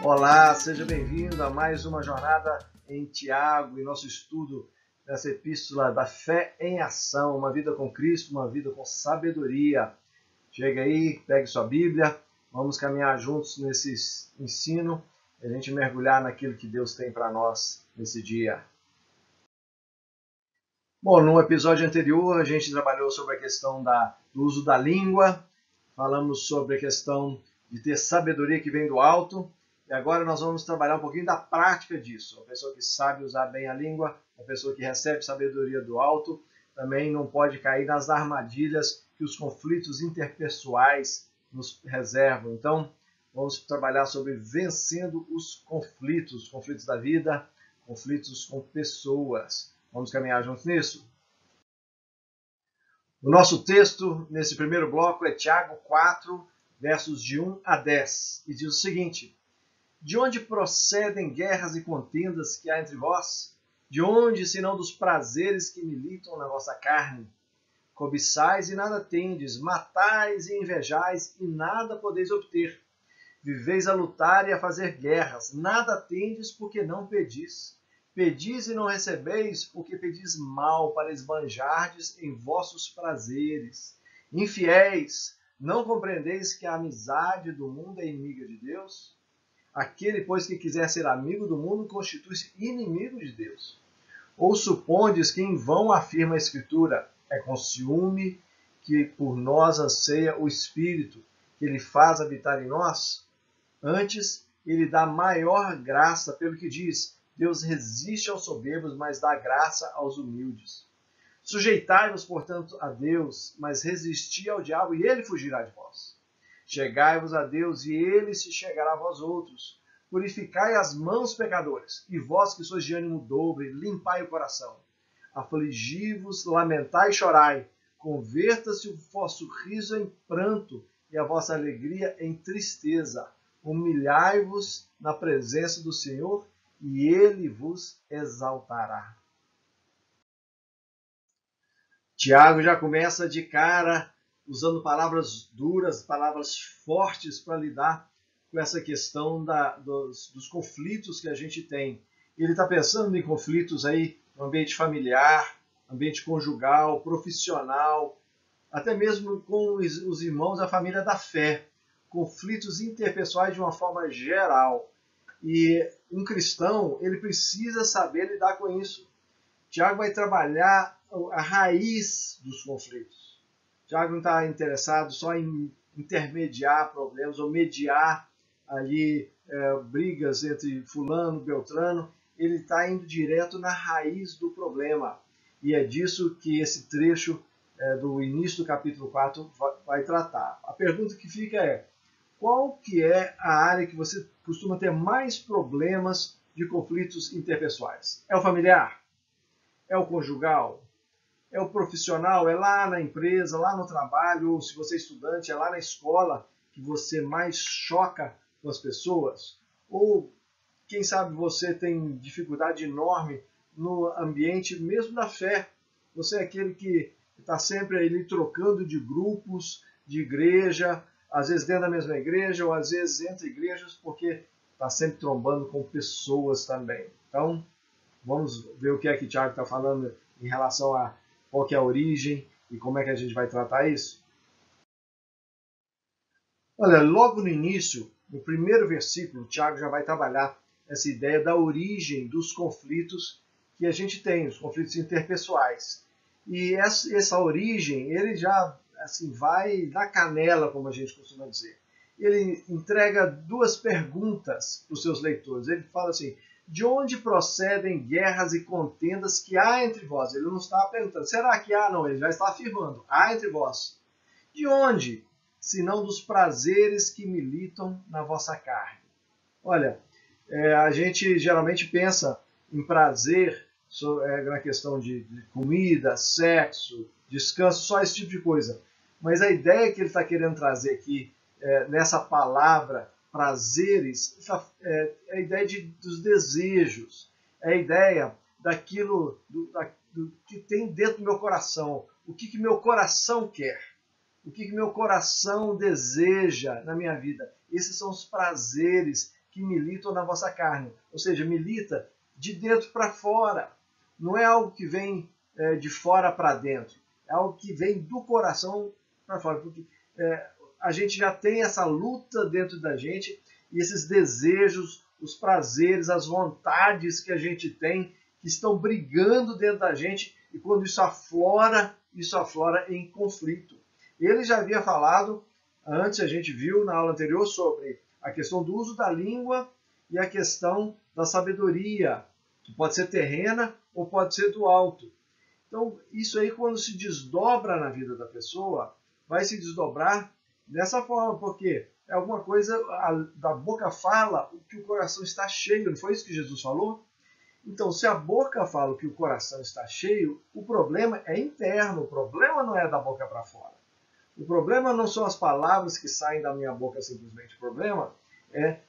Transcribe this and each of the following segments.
Olá, seja bem-vindo a mais uma jornada em Tiago e nosso estudo dessa epístola da fé em ação, uma vida com Cristo, uma vida com sabedoria. Chega aí, pegue sua Bíblia, vamos caminhar juntos nesse ensino e a gente mergulhar naquilo que Deus tem para nós nesse dia. Bom, no episódio anterior a gente trabalhou sobre a questão do uso da língua, falamos sobre a questão de ter sabedoria que vem do alto, e agora nós vamos trabalhar um pouquinho da prática disso. A pessoa que sabe usar bem a língua, a pessoa que recebe sabedoria do alto, também não pode cair nas armadilhas que os conflitos interpessoais nos reservam. Então, vamos trabalhar sobre vencendo os conflitos da vida, conflitos com pessoas. Vamos caminhar juntos nisso? O nosso texto, nesse primeiro bloco, é Tiago 4, versos de 1 a 10, e diz o seguinte: De onde procedem guerras e contendas que há entre vós? De onde, senão dos prazeres que militam na vossa carne? Cobiçais e nada tendes, matais e invejais e nada podeis obter. Viveis a lutar e a fazer guerras, nada tendes porque não pedis. Pedis e não recebeis, porque pedis mal para esbanjardes em vossos prazeres. Infiéis, não compreendeis que a amizade do mundo é inimiga de Deus? Aquele, pois, que quiser ser amigo do mundo, constitui-se inimigo de Deus. Ou supondes que em vão afirma a Escritura, é com ciúme que por nós anseia o Espírito, que ele faz habitar em nós? Antes, ele dá maior graça pelo que diz, Deus resiste aos soberbos, mas dá graça aos humildes. Sujeitai-vos, portanto, a Deus, mas resisti ao diabo e ele fugirá de vós. Chegai-vos a Deus e ele se chegará a vós outros. Purificai as mãos, pecadores, e vós que sois de ânimo dobre, limpai o coração. Afligi-vos, lamentai e chorai. Converta-se o vosso riso em pranto e a vossa alegria em tristeza. Humilhai-vos na presença do Senhor e ele vos exaltará. Tiago já começa de cara usando palavras duras, palavras fortes para lidar com essa questão dos conflitos que a gente tem. Ele está pensando em conflitos aí no ambiente familiar, ambiente conjugal, profissional, até mesmo com os irmãos da família da fé. Conflitos interpessoais de uma forma geral. E um cristão, ele precisa saber lidar com isso. Tiago vai trabalhar a raiz dos conflitos. Tiago não está interessado só em intermediar problemas ou mediar ali brigas entre fulano e beltrano. Ele está indo direto na raiz do problema. E é disso que esse trecho do início do capítulo 4 vai tratar. A pergunta que fica é: qual que é a área que você costuma ter mais problemas de conflitos interpessoais? É o familiar? É o conjugal? É o profissional? É lá na empresa, lá no trabalho? Ou se você é estudante, é lá na escola que você mais choca com as pessoas? Ou, quem sabe, você tem dificuldade enorme no ambiente mesmo da fé? Você é aquele que está sempre ali trocando de grupos, de igreja, às vezes dentro da mesma igreja, ou às vezes entre igrejas, porque está sempre trombando com pessoas também. Então, vamos ver o que é que o Tiago está falando em relação a qual que é a origem e como é que a gente vai tratar isso. Olha, logo no início, no primeiro versículo, o Tiago já vai trabalhar essa ideia da origem dos conflitos que a gente tem, os conflitos interpessoais. E essa origem, ele já vai na canela, como a gente costuma dizer. Ele entrega duas perguntas para os seus leitores. Ele fala assim: de onde procedem guerras e contendas que há entre vós? Ele não está perguntando, será que há? Não, ele já está afirmando, há entre vós. De onde? Senão dos prazeres que militam na vossa carne. Olha, a gente geralmente pensa em prazer na questão de comida, sexo, descanso, só esse tipo de coisa. Mas a ideia que ele está querendo trazer aqui, nessa palavra prazeres, é a ideia dos desejos, é a ideia daquilo do que tem dentro do meu coração, o que meu coração quer, o que meu coração deseja na minha vida. Esses são os prazeres que militam na vossa carne. Ou seja, milita de dentro para fora. Não é algo que vem de fora para dentro. É algo que vem do coração para fora. Porque a gente já tem essa luta dentro da gente e esses desejos, os prazeres, as vontades que a gente tem, que estão brigando dentro da gente, e quando isso aflora em conflito. Ele já havia falado, antes a gente viu na aula anterior, sobre a questão do uso da língua e a questão da sabedoria, que pode ser terrena ou pode ser do alto. Então, isso aí, quando se desdobra na vida da pessoa, vai se desdobrar dessa forma, porque é alguma coisa, da boca fala o que o coração está cheio, não foi isso que Jesus falou? Então, se a boca fala o que o coração está cheio, o problema é interno, o problema não é da boca para fora. O problema não são as palavras que saem da minha boca simplesmente, o problema é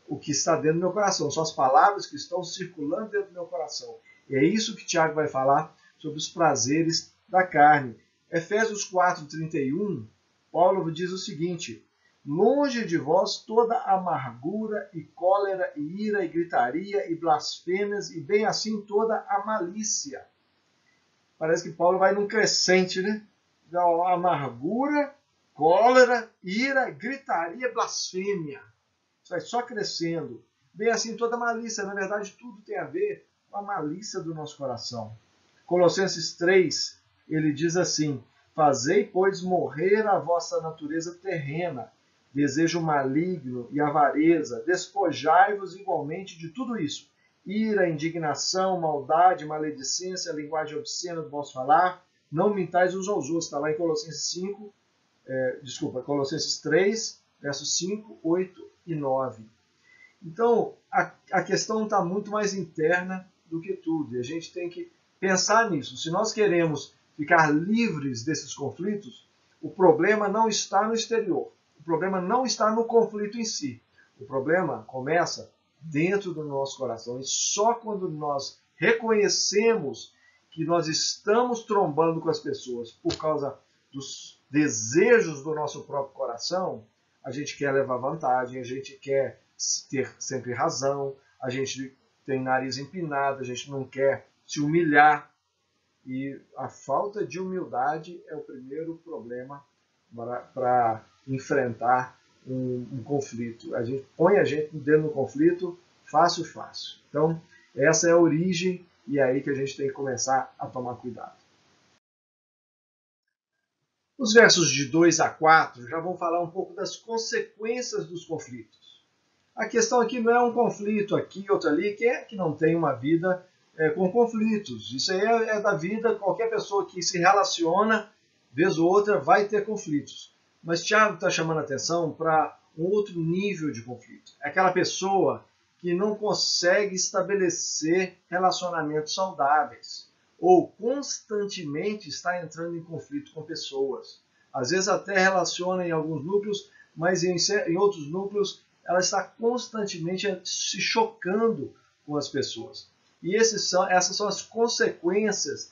o que está dentro do meu coração, são as palavras que estão circulando dentro do meu coração. E é isso que Tiago vai falar sobre os prazeres da carne. Efésios 4:31, Paulo diz o seguinte: longe de vós toda amargura e cólera e ira e gritaria e blasfêmias e bem assim toda a malícia. Parece que Paulo vai num crescente, né? Amargura, cólera, ira, gritaria, blasfêmia. Isso vai só crescendo. Bem assim toda a malícia. Na verdade, tudo tem a ver com a malícia do nosso coração. Colossenses 3, ele diz assim: fazei, pois, morrer a vossa natureza terrena, desejo maligno e avareza, despojai-vos igualmente de tudo isso: ira, indignação, maldade, maledicência, linguagem obscena do vosso falar, não mintais uns aos outros. Está lá em Colossenses 3, versos 5, 8 e 9. Então, a questão está muito mais interna do que tudo, e a gente tem que pensar nisso. Se nós queremos ficar livres desses conflitos, o problema não está no exterior. O problema não está no conflito em si. O problema começa dentro do nosso coração. E só quando nós reconhecemos que nós estamos trombando com as pessoas por causa dos desejos do nosso próprio coração, a gente quer levar vantagem, a gente quer ter sempre razão, a gente tem nariz empinado, a gente não quer se humilhar. E a falta de humildade é o primeiro problema para enfrentar um conflito. A gente põe a gente dentro do conflito fácil. Então, essa é a origem e é aí que a gente tem que começar a tomar cuidado. Os versos de 2 a 4 já vão falar um pouco das consequências dos conflitos. A questão aqui não é um conflito aqui, outro ali, quem é que não tem uma vida com conflitos? Isso aí é da vida, qualquer pessoa que se relaciona, vez ou outra, vai ter conflitos. Mas Tiago está chamando a atenção para um outro nível de conflito. É aquela pessoa que não consegue estabelecer relacionamentos saudáveis, ou constantemente está entrando em conflito com pessoas. Às vezes até relaciona em alguns núcleos, mas em outros núcleos ela está constantemente se chocando com as pessoas. E essas são as consequências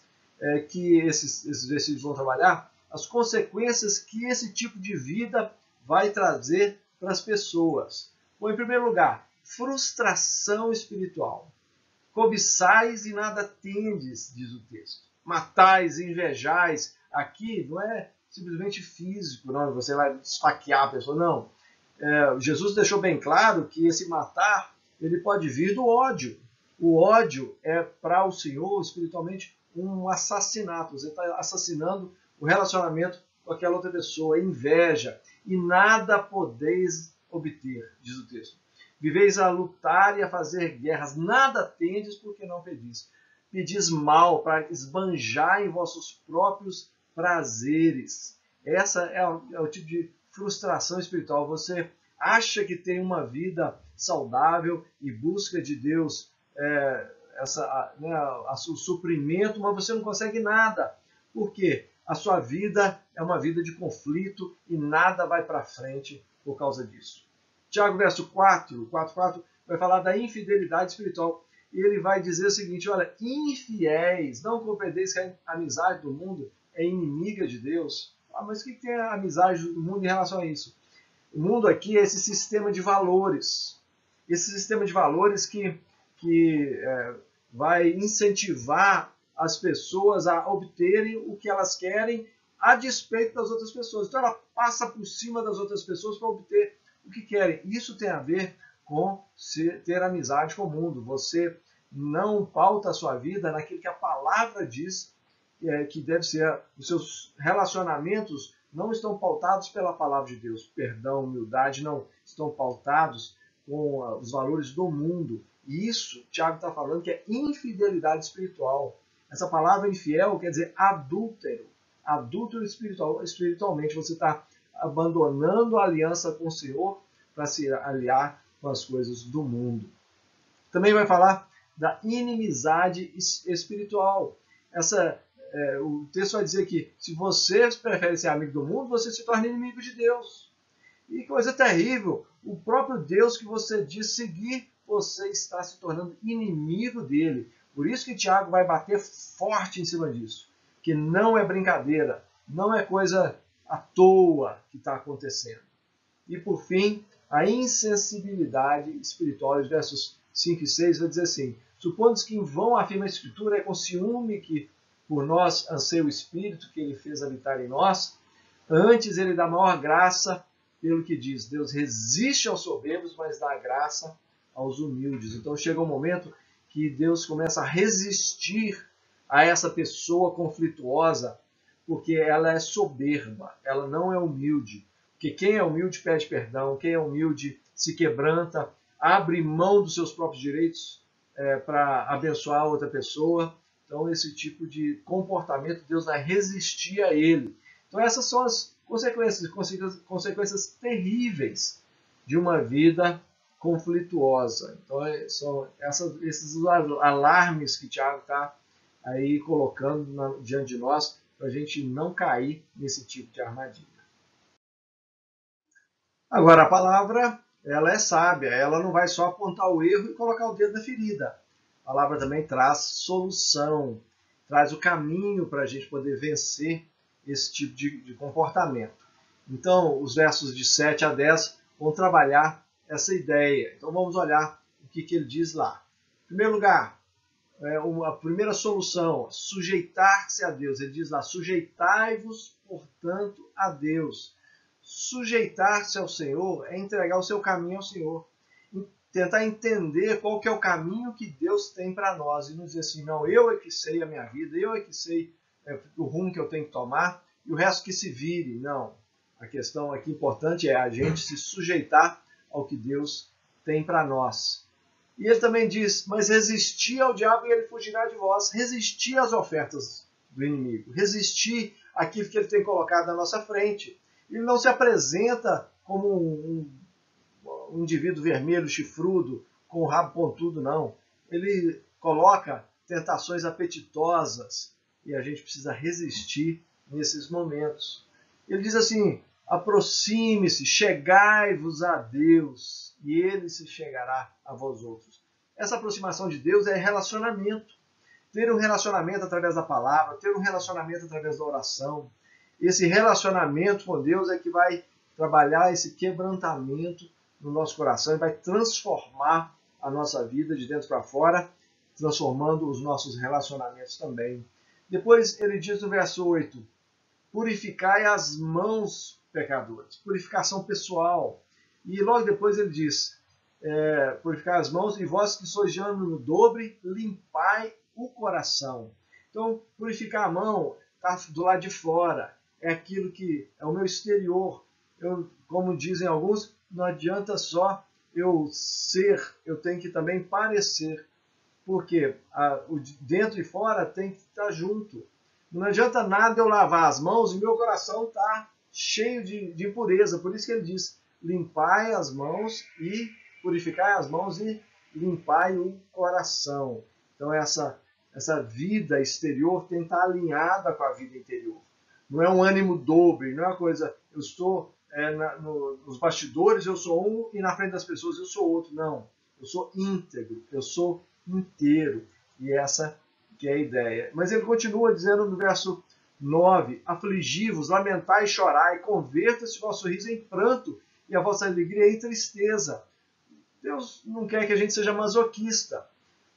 que esses versículos vão trabalhar, as consequências que esse tipo de vida vai trazer para as pessoas. Bom, em primeiro lugar, frustração espiritual. Cobiçais e nada tendes, diz o texto. Matais, invejais. Aqui não é simplesmente físico, não, você vai esfaquear a pessoa, não. Jesus deixou bem claro que esse matar ele pode vir do ódio. O ódio é para o Senhor, espiritualmente, um assassinato. Você está assassinando o relacionamento com aquela outra pessoa, inveja. E nada podeis obter, diz o texto. Viveis a lutar e a fazer guerras, nada tendes porque não pedis. Pedis mal para esbanjar em vossos próprios prazeres. Essa é o tipo de frustração espiritual. Você acha que tem uma vida saudável e busca de Deus o suprimento, mas você não consegue nada. Por quê? A sua vida é uma vida de conflito e nada vai para frente por causa disso. Tiago, verso 4 vai falar da infidelidade espiritual. E ele vai dizer o seguinte: olha, infiéis, não compreendeis que a amizade do mundo é inimiga de Deus? Mas o que tem a amizade do mundo em relação a isso? O mundo aqui é esse sistema de valores. esse sistema de valores que vai incentivar as pessoas a obterem o que elas querem a despeito das outras pessoas. Então ela passa por cima das outras pessoas para obter o que querem. Isso tem a ver com ter amizade com o mundo. Você não pauta a sua vida naquilo que a palavra diz que deve ser. Os seus relacionamentos não estão pautados pela palavra de Deus. Perdão, humildade, não. Estão pautados com os valores do mundo. E isso, Tiago está falando que é infidelidade espiritual. Essa palavra infiel quer dizer adúltero. Adúltero espiritualmente. Você está abandonando a aliança com o Senhor para se aliar com as coisas do mundo. Também vai falar da inimizade espiritual. O texto vai dizer que se você prefere ser amigo do mundo, você se torna inimigo de Deus. E coisa terrível, o próprio Deus que você diz seguir, você está se tornando inimigo dele. Por isso que Tiago vai bater forte em cima disso. Que não é brincadeira, não é coisa à toa que está acontecendo. E por fim, a insensibilidade espiritual, os versos 5 e 6 vai dizer assim: supondo que em vão afirma a Escritura, é com ciúme que por nós anseia o Espírito que ele fez habitar em nós, antes ele dá maior graça, pelo que diz, Deus resiste aos soberbos, mas dá graça aos humildes. Então chega um momento que Deus começa a resistir a essa pessoa conflituosa, porque ela é soberba, ela não é humilde. Porque quem é humilde pede perdão, quem é humilde se quebranta, abre mão dos seus próprios direitos para abençoar outra pessoa. Então esse tipo de comportamento, Deus vai resistir a ele. Então essas são as consequências terríveis de uma vida conflituosa. Então são esses alarmes que Tiago está aí colocando diante de nós para a gente não cair nesse tipo de armadilha. Agora a palavra, ela é sábia, ela não vai só apontar o erro e colocar o dedo na ferida. A palavra também traz solução, traz o caminho para a gente poder vencer esse tipo de comportamento. Então, os versos de 7 a 10 vão trabalhar essa ideia. Então, vamos olhar o que ele diz lá. Em primeiro lugar, a primeira solução, sujeitar-se a Deus. Ele diz lá, sujeitai-vos, portanto, a Deus. Sujeitar-se ao Senhor é entregar o seu caminho ao Senhor. Tentar entender qual que é o caminho que Deus tem para nós. E não dizer assim, não, eu é que sei a minha vida, eu é que sei o rumo que eu tenho que tomar, e o resto que se vire. Não. A questão aqui importante é a gente se sujeitar ao que Deus tem para nós. E ele também diz, mas resistir ao diabo e ele fugirá de vós. Resistir às ofertas do inimigo. Resistir àquilo que ele tem colocado na nossa frente. Ele não se apresenta como um indivíduo vermelho, chifrudo, com o rabo pontudo, não. Ele coloca tentações apetitosas e a gente precisa resistir nesses momentos. Ele diz assim, aproxime-se, chegai-vos a Deus e ele se chegará a vós outros. Essa aproximação de Deus é relacionamento. Ter um relacionamento através da palavra, ter um relacionamento através da oração. Esse relacionamento com Deus é que vai trabalhar esse quebrantamento no nosso coração e vai transformar a nossa vida de dentro para fora, transformando os nossos relacionamentos também. Depois ele diz no verso 8, purificai as mãos, pecadores. Purificação pessoal. E logo depois ele diz, purificai as mãos e vós que sois de ânimo dobre, limpai o coração. Então, purificar a mão está do lado de fora. É aquilo que é o meu exterior. Como dizem alguns, não adianta só eu ser, eu tenho que também parecer. Porque o dentro e fora tem que estar junto. Não adianta nada eu lavar as mãos e meu coração está cheio de impureza. Por isso que ele diz, limpai as mãos e purificai as mãos e limpai o coração. Então essa vida exterior tem que estar alinhada com a vida interior. Não é um ânimo dobre, não é uma coisa, eu estou nos bastidores, eu sou um e na frente das pessoas eu sou outro. Não, eu sou íntegro, eu sou inteiro. E essa que é a ideia. Mas ele continua dizendo no verso 9, afligi-vos, lamentai e chorai, converta-se o vosso riso em pranto e a vossa alegria em tristeza. Deus não quer que a gente seja masoquista.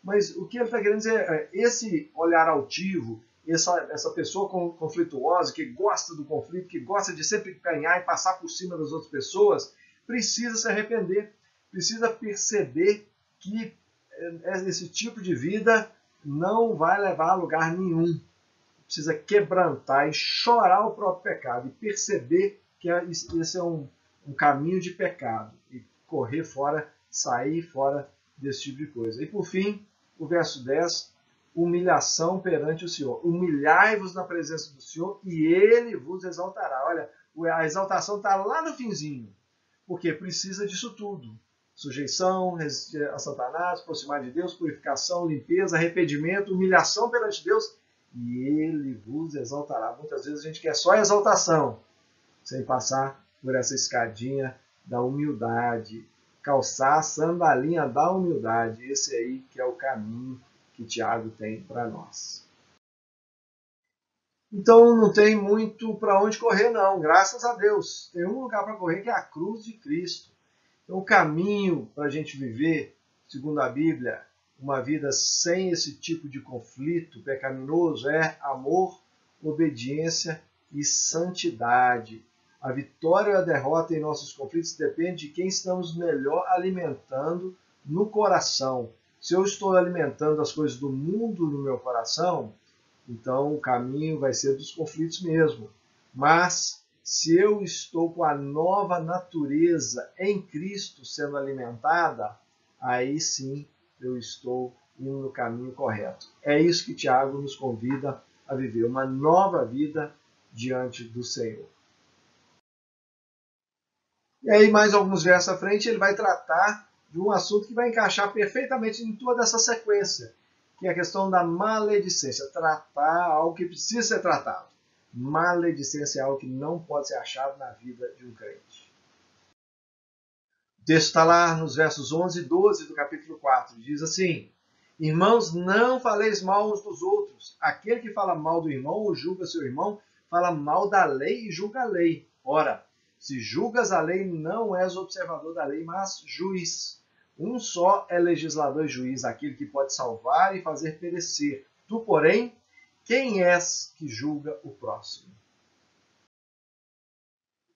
Mas o que ele está querendo dizer é esse olhar altivo, essa pessoa conflituosa, que gosta do conflito, que gosta de sempre ganhar e passar por cima das outras pessoas, precisa se arrepender, precisa perceber que esse tipo de vida não vai levar a lugar nenhum. Precisa quebrantar e chorar o próprio pecado e perceber que esse é um caminho de pecado e correr fora, sair fora desse tipo de coisa. E por fim, o verso 10, humilhação perante o Senhor. Humilhai-vos na presença do Senhor e Ele vos exaltará. Olha, a exaltação está lá no finzinho, porque precisa disso tudo. Sujeição, resistir a Satanás, aproximar de Deus, purificação, limpeza, arrependimento, humilhação perante Deus e Ele vos exaltará. Muitas vezes a gente quer só exaltação, sem passar por essa escadinha da humildade, calçar a sandalinha da humildade. Esse aí que é o caminho que Tiago tem para nós. Então não tem muito para onde correr não, graças a Deus. Tem um lugar para correr que é a cruz de Cristo. Então o caminho para a gente viver, segundo a Bíblia, uma vida sem esse tipo de conflito pecaminoso é amor, obediência e santidade. A vitória ou a derrota em nossos conflitos depende de quem estamos melhor alimentando no coração. Se eu estou alimentando as coisas do mundo no meu coração, então o caminho vai ser dos conflitos mesmo. Mas se eu estou com a nova natureza em Cristo sendo alimentada, aí sim eu estou indo no caminho correto. É isso que Tiago nos convida a viver, uma nova vida diante do Senhor. E aí, mais alguns versos à frente, ele vai tratar de um assunto que vai encaixar perfeitamente em toda essa sequência, que é a questão da maledicência. Tratar algo que precisa ser tratado. Maledicência é algo que não pode ser achado na vida de um crente. O texto está lá nos versos 11 e 12 do capítulo 4. Diz assim: Irmãos, não faleis mal uns dos outros. Aquele que fala mal do irmão ou julga seu irmão, fala mal da lei e julga a lei. Ora, se julgas a lei, não és observador da lei, mas juiz. Um só é legislador e juiz, aquele que pode salvar e fazer perecer. Tu, porém, quem és que julga o próximo?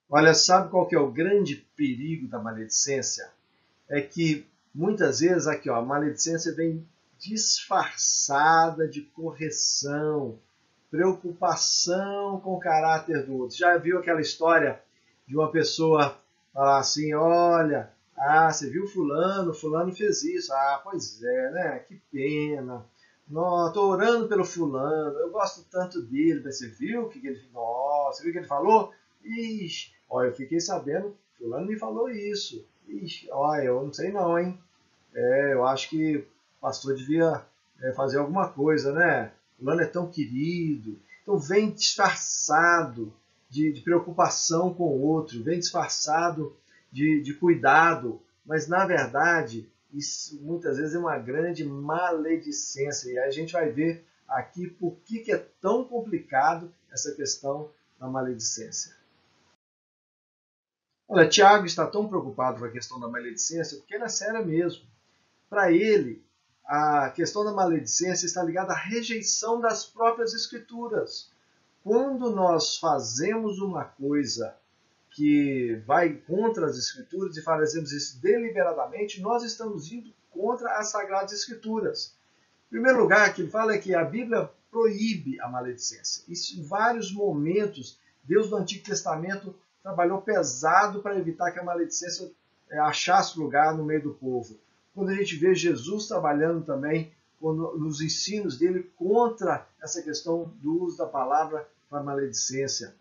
Olha, sabe qual que é o grande perigo da maledicência? É que muitas vezes aqui, ó, a maledicência vem disfarçada de correção, preocupação com o caráter do outro. Já viu aquela história de uma pessoa falar assim, olha, você viu fulano fez isso, pois é, né, que pena, estou orando pelo fulano, eu gosto tanto dele, você viu o que ele falou? Você viu o que ele falou? Ixi, olha, eu fiquei sabendo, fulano me falou isso, ixi, olha, eu não sei não, hein, eu acho que o pastor devia fazer alguma coisa, né, fulano é tão querido, então vem disfarçado de preocupação com o outro, vem disfarçado de cuidado, mas na verdade isso muitas vezes é uma grande maledicência. E a gente vai ver aqui por que é tão complicado essa questão da maledicência. Olha, Tiago está tão preocupado com a questão da maledicência porque ela é séria mesmo. Para ele, a questão da maledicência está ligada à rejeição das próprias escrituras. Quando nós fazemos uma coisa que vai contra as Escrituras e fazemos isso deliberadamente, nós estamos indo contra as Sagradas Escrituras. Em primeiro lugar, o que ele fala é que a Bíblia proíbe a maledicência. Isso em vários momentos, Deus no Antigo Testamento trabalhou pesado para evitar que a maledicência achasse lugar no meio do povo. Quando a gente vê Jesus trabalhando também nos ensinos dele contra essa questão do uso da palavra para maledicência.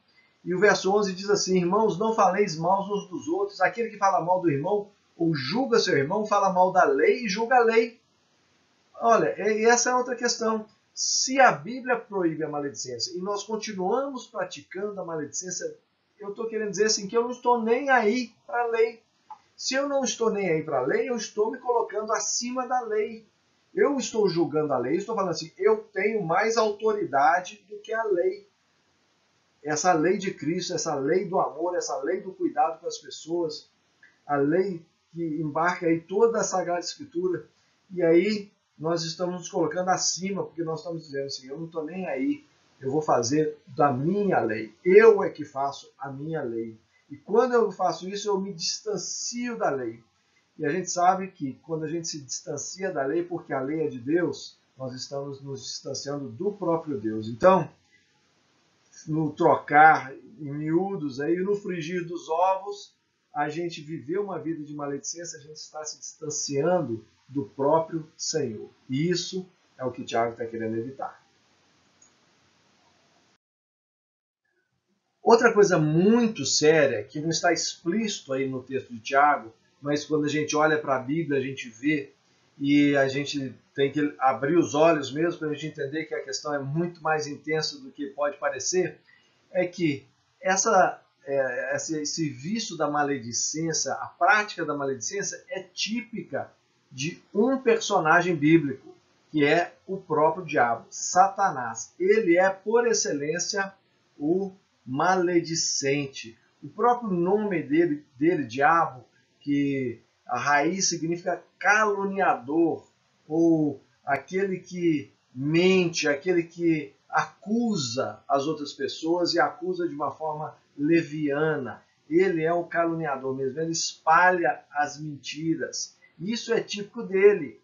E o verso 11 diz assim, irmãos, não faleis mal uns dos outros. Aquele que fala mal do irmão ou julga seu irmão, fala mal da lei e julga a lei. Olha, essa é outra questão. Se a Bíblia proíbe a maledicência e nós continuamos praticando a maledicência, eu estou querendo dizer assim, que eu não estou nem aí para a lei. Se eu não estou nem aí para a lei, eu estou me colocando acima da lei. Eu estou julgando a lei, estou falando assim, eu tenho mais autoridade do que a lei. Essa lei de Cristo, essa lei do amor, essa lei do cuidado com as pessoas, a lei que embarca aí toda a Sagrada Escritura, e aí nós estamos nos colocando acima, porque nós estamos dizendo assim, eu não estou nem aí, eu vou fazer da minha lei, eu é que faço a minha lei. E quando eu faço isso, eu me distancio da lei. E a gente sabe que quando a gente se distancia da lei, porque a lei é de Deus, nós estamos nos distanciando do próprio Deus. Então, no trocar em miúdos, aí, no frigir dos ovos, a gente viveu uma vida de maledicência, a gente está se distanciando do próprio Senhor. E isso é o que Tiago está querendo evitar. Outra coisa muito séria, que não está explícito aí no texto de Tiago, mas quando a gente olha para a Bíblia, a gente vê, e a gente tem que abrir os olhos mesmo para a gente entender que a questão é muito mais intensa do que pode parecer, é que esse vício da maledicência, a prática da maledicência é típica de um personagem bíblico, que é o próprio diabo, Satanás. Ele é, por excelência, o maledicente. O próprio nome dele, diabo, que a raiz significa caluniador, ou aquele que mente, aquele que acusa as outras pessoas e acusa de uma forma leviana. Ele é o caluniador mesmo, ele espalha as mentiras. Isso é típico dele.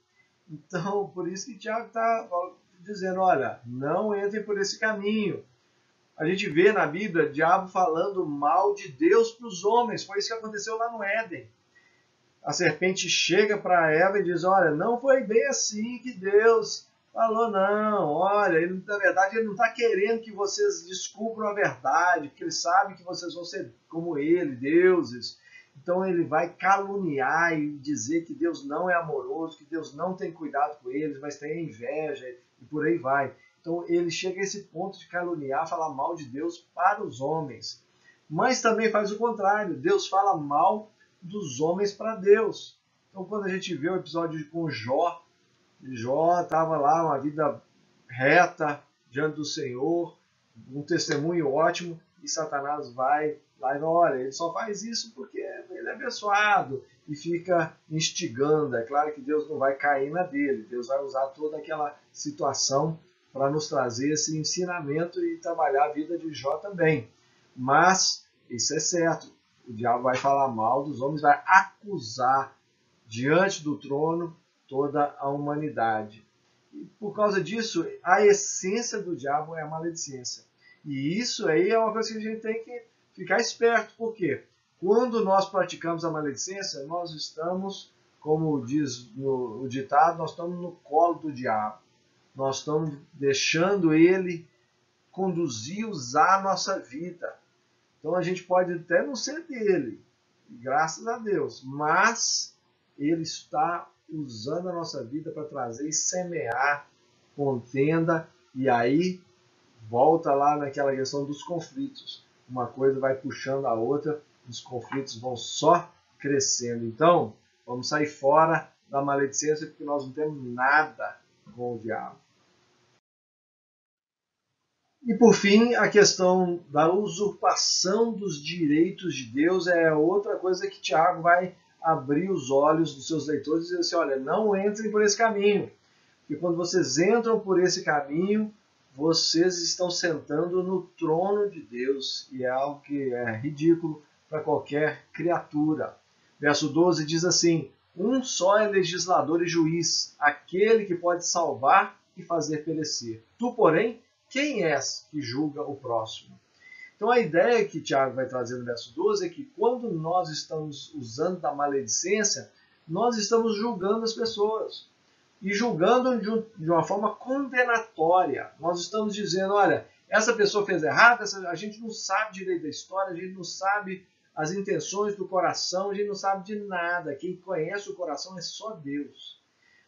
Então, por isso que Tiago está dizendo, olha, não entrem por esse caminho. A gente vê na Bíblia o diabo falando mal de Deus para os homens. Foi isso que aconteceu lá no Éden. A serpente chega para Eva e diz, olha, não foi bem assim que Deus falou, não. Olha, ele, na verdade, ele não está querendo que vocês descubram a verdade, porque ele sabe que vocês vão ser como ele, deuses. Então ele vai caluniar e dizer que Deus não é amoroso, que Deus não tem cuidado com eles, mas tem inveja e por aí vai. Então ele chega a esse ponto de caluniar, falar mal de Deus para os homens. Mas também faz o contrário. Deus fala mal dos homens para Deus. Então quando a gente vê o episódio com Jó estava lá, uma vida reta diante do Senhor, um testemunho ótimo, e Satanás vai lá e olha, ele só faz isso porque ele é abençoado e fica instigando. É claro que Deus não vai cair na dele, Deus vai usar toda aquela situação para nos trazer esse ensinamento e trabalhar a vida de Jó também. Mas isso é certo, o diabo vai falar mal dos homens, vai acusar diante do trono toda a humanidade. E por causa disso, a essência do diabo é a maledicência. E isso aí é uma coisa que a gente tem que ficar esperto, porque quando nós praticamos a maledicência, nós estamos, como diz o ditado, nós estamos no colo do diabo. Nós estamos deixando ele conduzir, usar a nossa vida. Então a gente pode até não ser dele, graças a Deus, mas ele está usando a nossa vida para trazer e semear contenda, e aí volta lá naquela questão dos conflitos. Uma coisa vai puxando a outra, os conflitos vão só crescendo. Então, vamos sair fora da maledicência, porque nós não temos nada com o diabo. E por fim, a questão da usurpação dos direitos de Deus é outra coisa que Tiago vai abrir os olhos dos seus leitores e dizer assim, olha, não entrem por esse caminho, porque quando vocês entram por esse caminho, vocês estão sentando no trono de Deus, e é algo que é ridículo para qualquer criatura. Verso 12 diz assim, um só é legislador e juiz, aquele que pode salvar e fazer perecer. Tu, porém, quem és que julga o próximo? Então a ideia que Tiago vai trazer no verso 12 é que quando nós estamos usando da maledicência, nós estamos julgando as pessoas. E julgando de uma forma condenatória. Nós estamos dizendo, olha, essa pessoa fez errado, a gente não sabe direito da história, a gente não sabe as intenções do coração, a gente não sabe de nada. Quem conhece o coração é só Deus.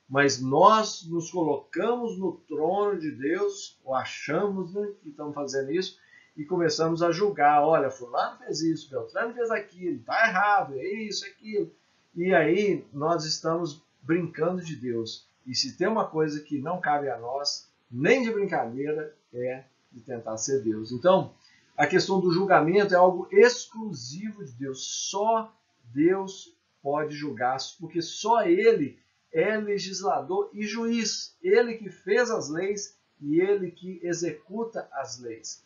Mas nós nos colocamos no trono de Deus, ou achamos, né, que estamos fazendo isso, e começamos a julgar. Olha, fulano fez isso, Beltrano fez aquilo, está errado, é isso, é aquilo. E aí nós estamos brincando de Deus. E se tem uma coisa que não cabe a nós, nem de brincadeira, é de tentar ser Deus. Então, a questão do julgamento é algo exclusivo de Deus. Só Deus pode julgar, porque só ele é legislador e juiz. Ele que fez as leis e ele que executa as leis.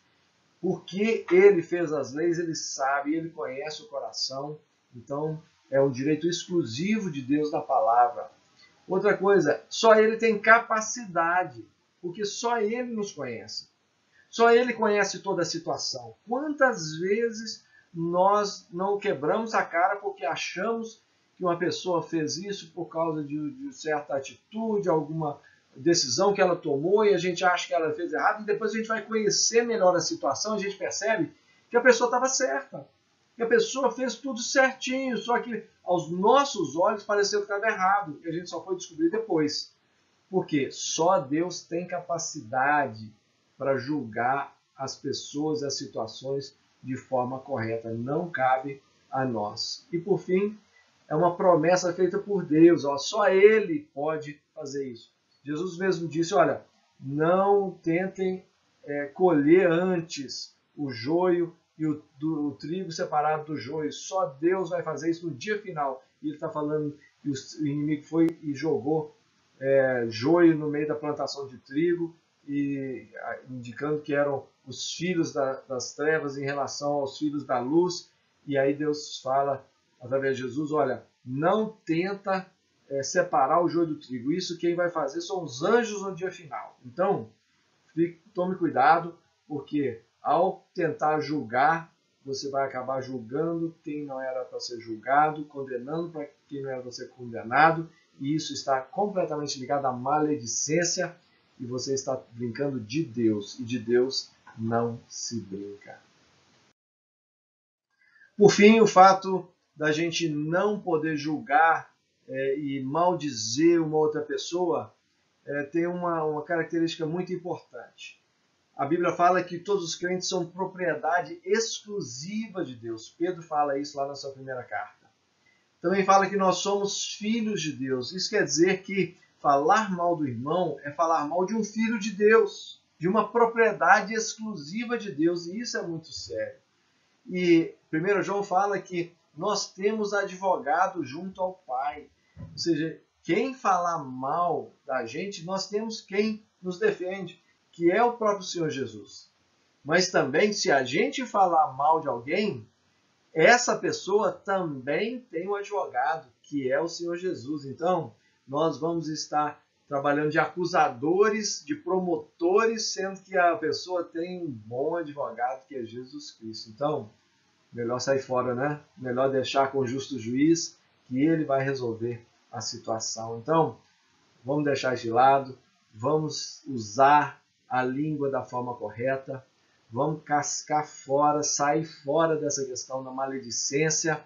Porque ele fez as leis, ele sabe, ele conhece o coração. Então, é um direito exclusivo de Deus na palavra. Outra coisa, só ele tem capacidade, porque só ele nos conhece. Só ele conhece toda a situação. Quantas vezes nós não quebramos a cara porque achamos que uma pessoa fez isso por causa de certa atitude, alguma decisão que ela tomou e a gente acha que ela fez errado, e depois a gente vai conhecer melhor a situação, a gente percebe que a pessoa estava certa, que a pessoa fez tudo certinho, só que aos nossos olhos pareceu que estava errado, e a gente só foi descobrir depois. Porque só Deus tem capacidade para julgar as pessoas e as situações de forma correta, não cabe a nós. E por fim, é uma promessa feita por Deus, só Ele pode fazer isso. Jesus mesmo disse, olha, não tentem colher antes o joio e o trigo separado do joio, só Deus vai fazer isso no dia final. E ele está falando que o inimigo foi e jogou joio no meio da plantação de trigo, e indicando que eram os filhos das trevas em relação aos filhos da luz. E aí Deus fala, através de Jesus, olha, não tenta separar o joio do trigo. Isso quem vai fazer são os anjos no dia final. Então, tome cuidado, porque ao tentar julgar, você vai acabar julgando quem não era para ser julgado, condenando para quem não era para ser condenado, e isso está completamente ligado à maledicência, e você está brincando de Deus, e de Deus não se brinca. Por fim, o fato da gente não poder julgar e maldizer uma outra pessoa tem uma característica muito importante. A Bíblia fala que todos os crentes são propriedade exclusiva de Deus. Pedro fala isso lá na sua primeira carta. Também fala que nós somos filhos de Deus. Isso quer dizer que falar mal do irmão é falar mal de um filho de Deus, de uma propriedade exclusiva de Deus, e isso é muito sério. E 1 João fala que nós temos advogado junto ao Pai. Ou seja, quem falar mal da gente, nós temos quem nos defende, que é o próprio Senhor Jesus. Mas também, se a gente falar mal de alguém, essa pessoa também tem um advogado, que é o Senhor Jesus. Então, nós vamos estar trabalhando de acusadores, de promotores, sendo que a pessoa tem um bom advogado, que é Jesus Cristo. Então, melhor sair fora, né? Melhor deixar com o justo juiz, que ele vai resolver a situação. Então, vamos deixar isso de lado, vamos usar a língua da forma correta, vamos cascar fora, sair fora dessa questão da maledicência,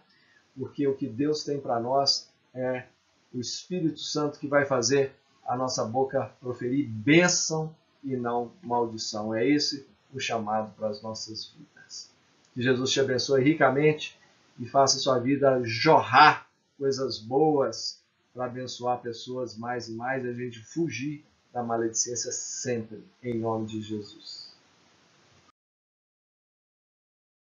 porque o que Deus tem para nós é o Espírito Santo que vai fazer a nossa boca proferir bênção e não maldição. É esse o chamado para as nossas vidas. Que Jesus te abençoe ricamente e faça sua vida jorrar coisas boas para abençoar pessoas mais e mais, e a gente fugir da maledicência sempre, em nome de Jesus.